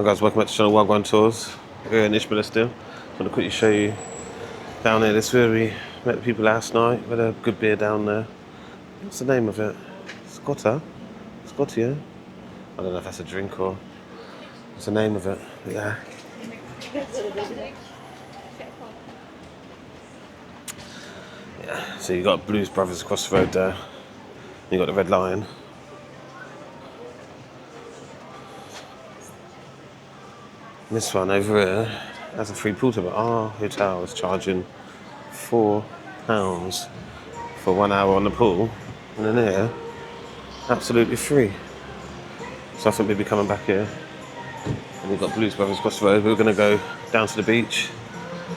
Hi guys, welcome back to channel Wagwan Tours. We're in Icmeler still. I'm going to quickly show you down here. This is where we met the people last night. We had a good beer down there. What's the name of it? Scotta? Scottia? I don't know if that's a drink or what's the name of it. But yeah. Yeah. So you got Blues Brothers across the road there. You got the Red Lion. And this one over here has a free pool table. Our hotel is charging £4 for 1 hour on the pool, and then here, absolutely free. So I think we'll be coming back here. And we've got Blues Brothers across the road. We're going to go down to the beach.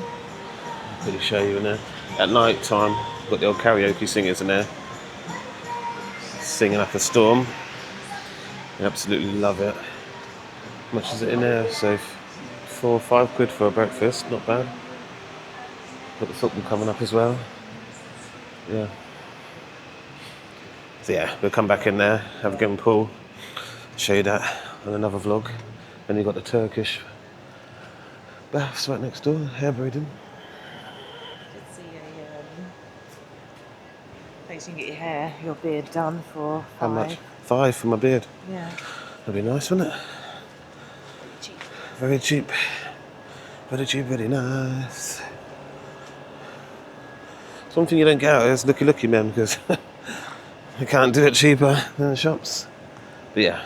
I'll quickly show you in there. At night time, we've got the old karaoke singers in there, singing up a storm. I absolutely love it. How much is it in there? So 4 or 5 quid for a breakfast, not bad. Got the football coming up as well. Yeah. So yeah, we'll come back in there, have a game pool, show you that on another vlog. Then you've got the Turkish baths right next door, hair braiding. Let's see place you can get your beard done for £5. How much? £5 for my beard? Yeah. That'd be nice, wouldn't it? Cheap. Very cheap. Very cheap, very nice. Something you don't get out is looky men, because you can't do it cheaper than the shops. But yeah,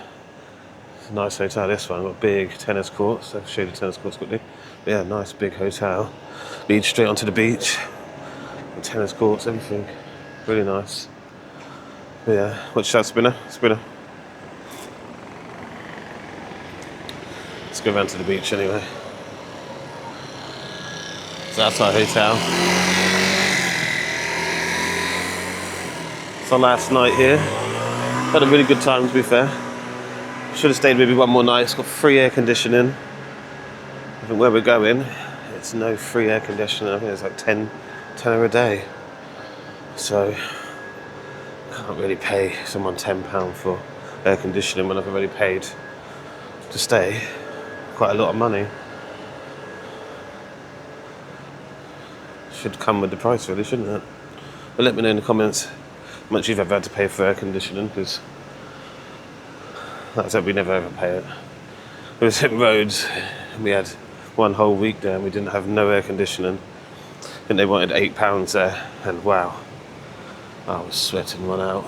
it's a nice hotel this one. Got big tennis courts. I'll show you the tennis courts quickly. But yeah, nice big hotel. Leads straight onto the beach. The tennis courts, everything. Really nice. But yeah, what's that, Spinner? Let's go around to the beach anyway. So that's our hotel. It's our last night here. Had a really good time, to be fair. Should have stayed maybe one more night. It's got free air conditioning. I think where we're going, it's no free air conditioning. I think it's like 10 a day. So can't really pay someone £10 for air conditioning when I've already paid to stay quite a lot of money. Should come with the price, really, shouldn't it? But let me know in the comments how much you've ever had to pay for air conditioning, because that's it, we never ever pay it. We was hitting roads, and we had one whole week there and we didn't have no air conditioning. And they wanted £8 there, and wow, I was sweating one out.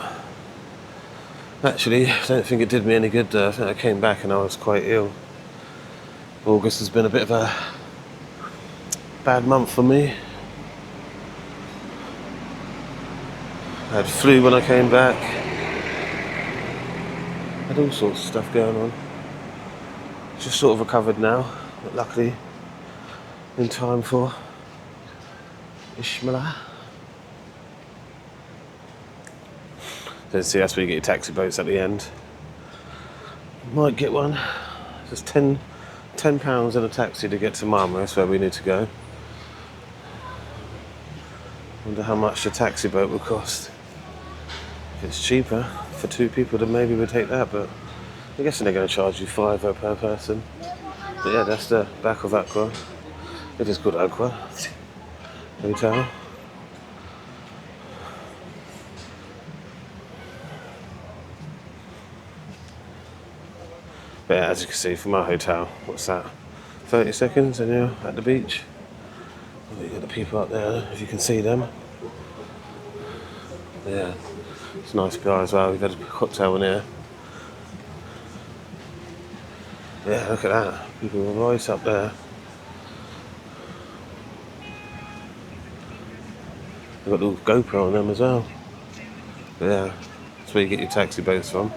Actually, I don't think it did me any good there. I think I came back and I was quite ill. August has been a bit of a bad month for me. I had flu when I came back. Had all sorts of stuff going on. Just sort of recovered now, but luckily in time for Icmeler. So see, that's where you get your taxi boats at the end. Might get one. Just £10 in a taxi to get to Marmara. That's where we need to go. Wonder how much the taxi boat will cost. If it's cheaper for 2 people, then maybe we'll take that, but I'm guessing they're going to charge you £5 per person. But yeah, that's the back of Aqua. It is called Aqua Hotel. But yeah, as you can see from our hotel, what's that? 30 seconds and you're at the beach. You've got the people up there, if you can see them. But yeah, it's a nice bar as well. We've had a cocktail in here. Yeah, look at that. People are right up there. They've got a little GoPro on them as well. But yeah, that's where you get your taxi boats from.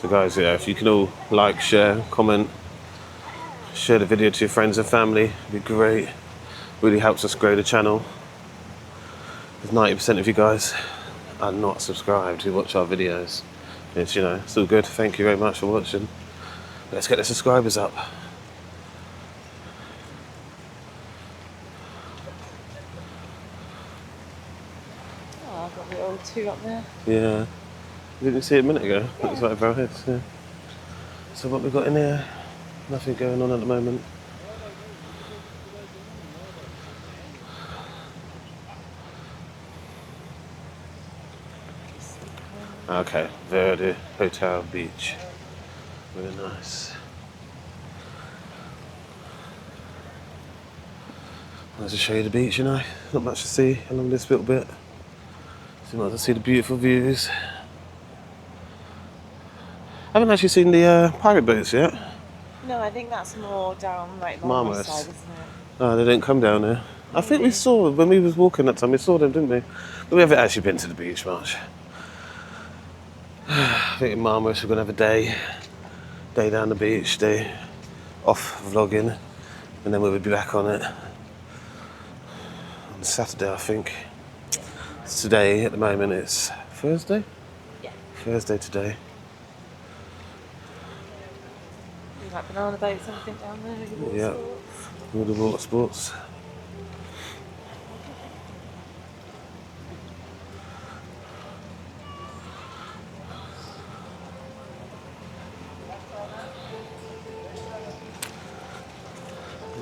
So guys, yeah, if you can all like, share, comment, share the video to your friends and family, it'd be great. Really helps us grow the channel. There's 90% of you guys are not subscribed who watch our videos. it's, you know, it's all good. Thank you very much for watching. Let's get the subscribers up. Oh, I've got the old 2 up there. Yeah. Didn't you see it a minute ago? It was right over our heads, yeah. So what we got in here? Nothing going on at the moment. Okay, Verde Hotel Beach. Really nice. I'll just show you the beach, you know. Not much to see along this little bit. So you might as well see the beautiful views. I haven't actually seen the pirate boats yet. No, I think that's more down like Marmaris. side, isn't it? Oh, they didn't come down there. I think we Maybe. saw, when we was walking that time, we saw them, didn't we? But we haven't actually been to the beach much. I think in Marmaris we're going to have a day down the beach, day off vlogging, and then we'll be back on it on Saturday, I think. Today, at the moment, it's Thursday? Yeah. Thursday today. Like banana boats, something down there. Water Yeah. sports. All the water sports.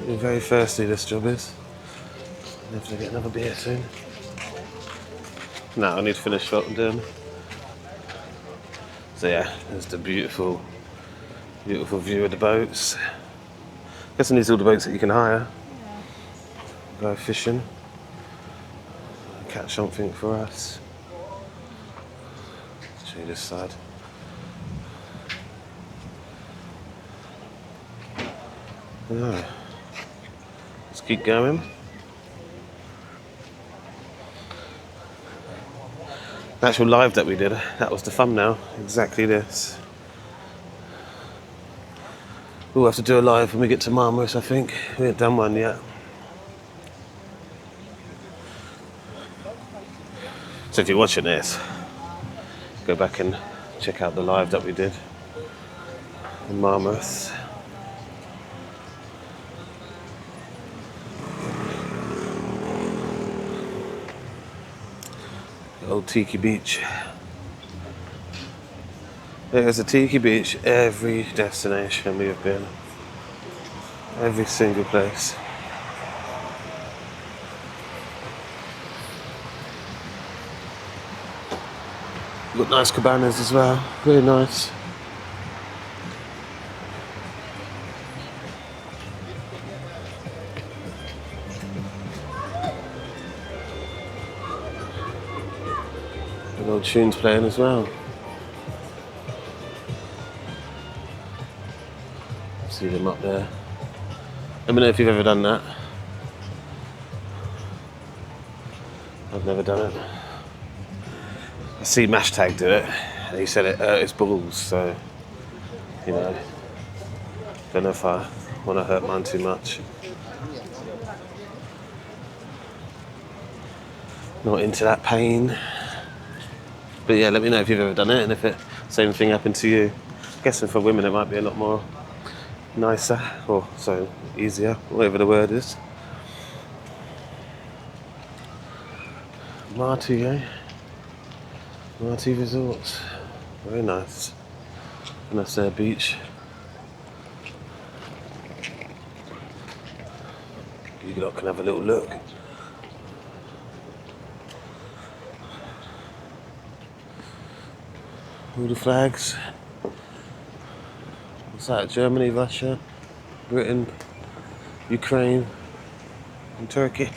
You're very thirsty, this job is. I have to get another beer soon. No, I need to finish what I'm doing. So yeah, there's the beautiful view of the boats. Guessing these are all the boats that you can hire. Yeah. Go fishing. Catch something for us. Let's show you this side. Yeah. Let's keep going. The actual live that we did, that was the thumbnail. Exactly this. We'll have to do a live when we get to Marmaris, I think. We haven't done one yet. So if you're watching this, go back and check out the live that we did in Marmaris. The old Tiki Beach. There's a Tiki Beach every destination we have been. Every single place. Got nice cabanas as well, really nice. Good old tunes playing as well. See them up there. Let me know if you've ever done that. I've never done it. I see Mashtag do it, and he said it hurt his balls, so, you know, don't know if I want to hurt mine too much. Not into that pain. But yeah, let me know if you've ever done it, and if it same thing happened to you. I'm guessing for women it might be a lot more nicer, or so easier, whatever the word is. Marty, eh? Marty Resorts. Very nice. And that's their beach. You lot can have a little look. All the flags. What's that? Germany, Russia, Britain, Ukraine, and Turkey.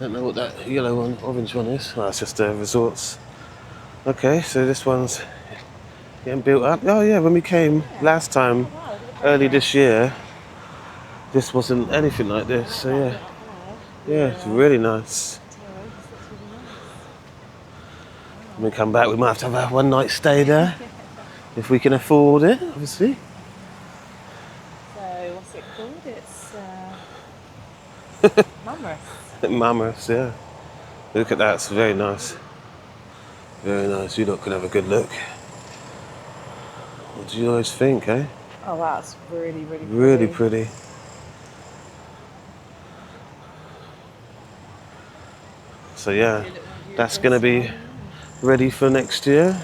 Don't know what that yellow one, orange one is. Oh, that's just the resorts. Okay, so this one's getting built up. Oh yeah, when we came last time, early this year, this wasn't anything like this. So yeah, yeah, it's really nice. When we come back, we might have to have a one-night stay there, if we can afford it, obviously. So what's it called? It's Marmaris. Marmaris, yeah. Look at that, it's very nice. Very nice, you lot can have a good look. What do you guys think, eh? Oh wow, it's really, really pretty. Really pretty. So yeah, that's gonna be ready for next year.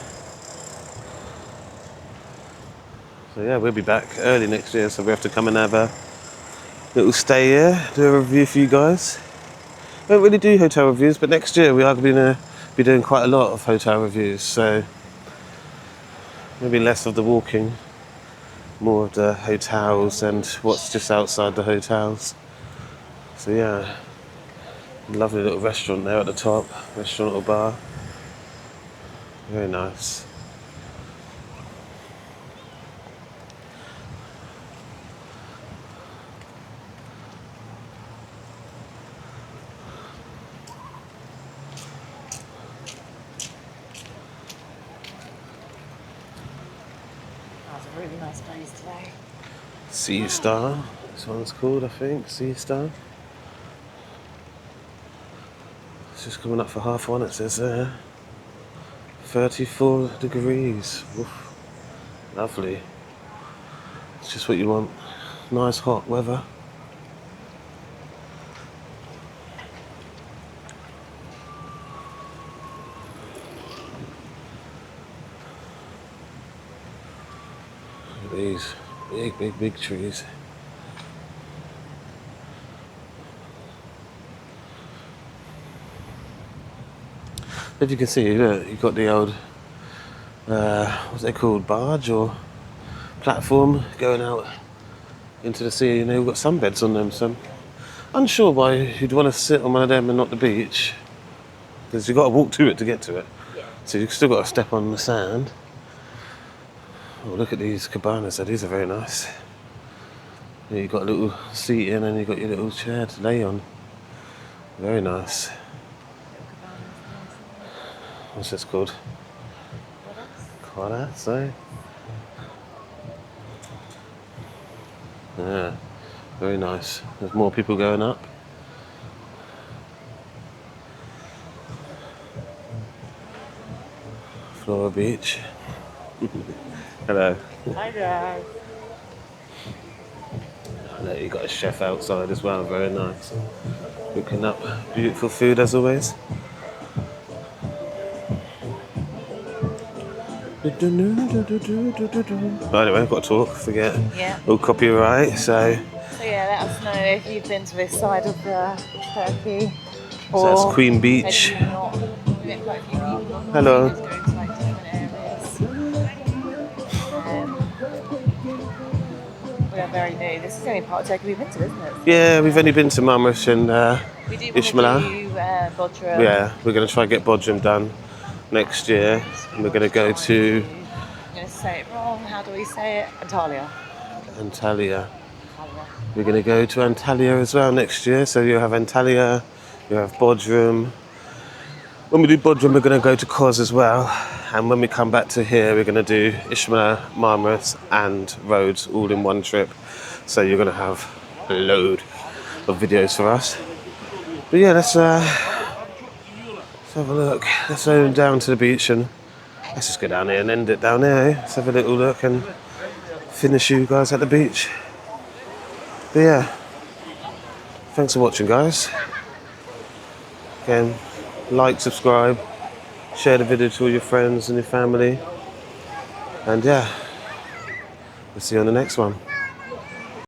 So yeah, we'll be back early next year, so we have to come and have a little stay here, do a review for you guys. We don't really do hotel reviews, but next year we are going to be doing quite a lot of hotel reviews, so maybe less of the walking, more of the hotels and what's just outside the hotels. So yeah, lovely little restaurant there at the top, restaurant or bar. Very nice. That's a really nice place today. Sea Star, this one's called, I think, Sea Star. It's just coming up for 1:30, it says there. 34 degrees. Oof. Lovely. It's just what you want. Nice hot weather. Look at these big trees. If you can see, look, you've got the old, what's it called, barge or platform going out into the sea. You know, we've got sunbeds on them, so I'm unsure why you'd want to sit on one of them and not the beach, because you've got to walk to it to get to it. Yeah. So you've still got to step on the sand. Oh, look at these cabanas, these are very nice. Yeah, you've got a little seat in and you've got your little chair to lay on. Very nice. What's this called? Quadas, eh? Yeah, very nice. There's more people going up. Flora Beach. Hello. Hi guys. Look, you've got a chef outside as well, very nice. Cooking up beautiful food as always. But anyway, I've got to talk, forget. Yeah. All copyright, so So yeah, let us know if you've been to this side of Turkey. So that's Queen Beach. Maybe you've not. We met quite a few people. Hello. Just going to like different areas. We are very new. This is the only part of Turkey we've been to, isn't it? Yeah, we've only been to Marmaris and We do want Icmeler. to do Bodrum. Yeah, we're going to try and get Bodrum done next year. And we're going to go to I'm going to say it wrong. How do we say it? Antalya. Antalya. We're going to go to Antalya as well next year. So you'll have Antalya, you'll have Bodrum. When we do Bodrum, we're going to go to Kos as well. And when we come back to here, we're going to do Icmeler, Marmaris and Rhodes all in one trip. So you're going to have a load of videos for us. But yeah, let's have a look. Let's go down to the beach and let's just go down here and end it down there. Let's have a little look and finish you guys at the beach. But yeah, thanks for watching, guys. Again, like, subscribe, share the video to all your friends and your family. And yeah, we'll see you on the next one.